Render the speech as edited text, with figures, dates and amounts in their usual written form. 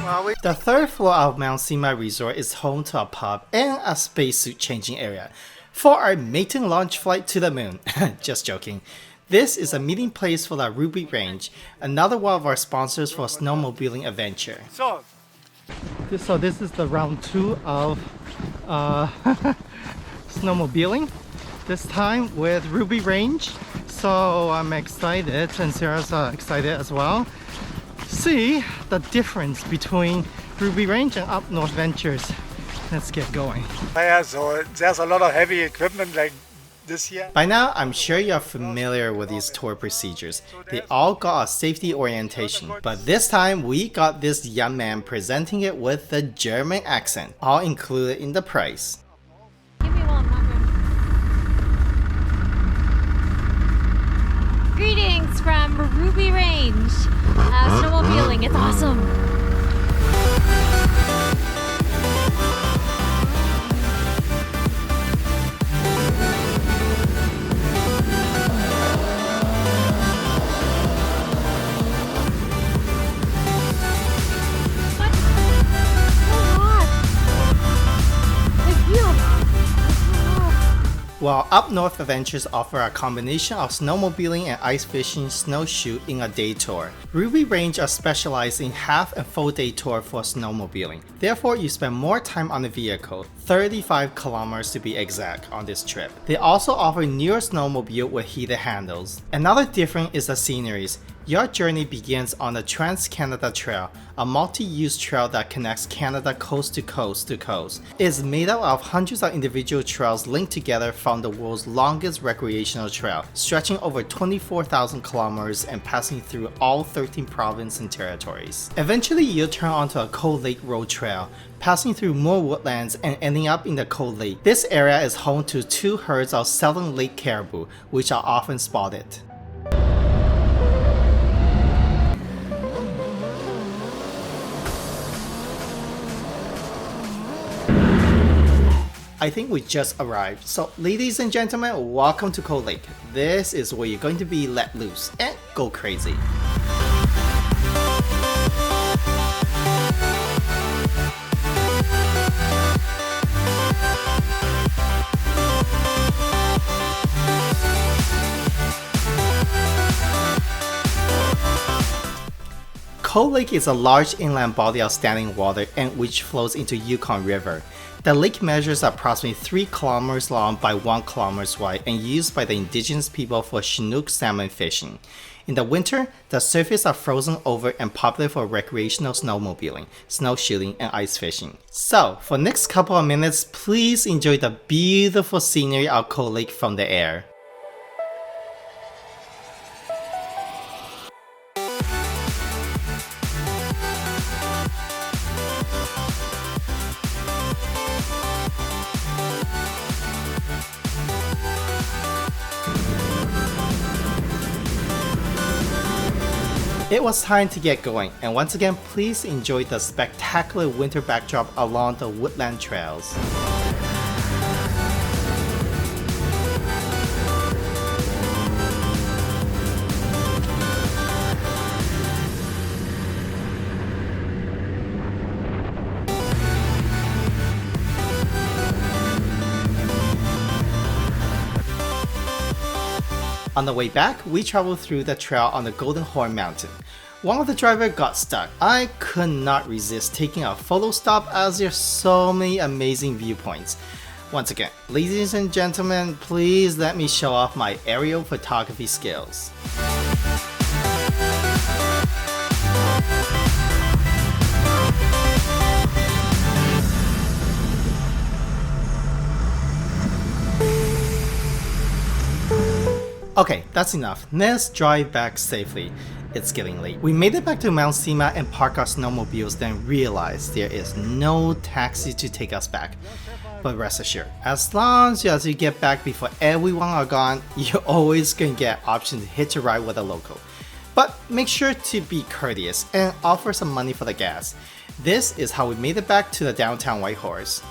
The third floor of Mount Sima Resort is home to a pub and a spacesuit changing area for our maiden launch flight to the moon. Just joking. This is a meeting place for the Ruby Range, another one of our sponsors for snowmobiling adventure. So this is the round 2 of snowmobiling, this time with Ruby Range. So I'm excited, and Sarah's excited as well. See the difference between Ruby Range and Up North Ventures. Let's get going. Yeah, so there's a lot of heavy equipment like this here. By now, I'm sure you're familiar with these tour procedures. They all got a safety orientation, but this time we got this young man presenting it with a German accent, all included in the price. Give me one, Mother. Greetings from Ruby Range. Snowmobiling, it's awesome. While Up North Adventures offer a combination of snowmobiling and ice fishing snowshoe in a day tour, Ruby Range are specialized in half and full day tour for snowmobiling. Therefore, you spend more time on the vehicle, 35 kilometers to be exact, on this trip. They also offer newer snowmobile with heated handles. Another difference is the sceneries. Your journey begins on the Trans-Canada Trail, a multi-use trail that connects Canada coast to coast to coast. It is made up of hundreds of individual trails linked together from the world's longest recreational trail, stretching over 24,000 kilometers and passing through all 13 provinces and territories. Eventually, you'll turn onto a Cold Lake Road Trail, passing through more woodlands and ending up in the Cold Lake. This area is home to 2 herds of southern lake caribou, which are often spotted. I think we just arrived. So ladies and gentlemen, welcome to Cold Lake. This is where you're going to be let loose and go crazy. Cold Lake is a large inland body of standing water and which flows into Yukon River. The lake measures approximately 3 kilometers long by 1 kilometer wide and used by the indigenous people for Chinook salmon fishing. In the winter, the surface are frozen over and popular for recreational snowmobiling, snowshoeing, and ice fishing. So, for next couple of minutes, please enjoy the beautiful scenery of Cold Lake from the air. It was time to get going, and once again, please enjoy the spectacular winter backdrop along the woodland trails. On the way back, we traveled through the trail on the Golden Horn Mountain. One of the drivers got stuck. I could not resist taking a photo stop as there are so many amazing viewpoints. Once again, ladies and gentlemen, please let me show off my aerial photography skills. Okay, that's enough. Let's drive back safely. It's getting late. We made it back to Mount Sima and parked our snowmobiles, then realized there is no taxi to take us back. But rest assured, as long as you get back before everyone are gone, you're always gonna get an option to hitch a ride with a local. But make sure to be courteous and offer some money for the gas. This is how we made it back to the downtown Whitehorse.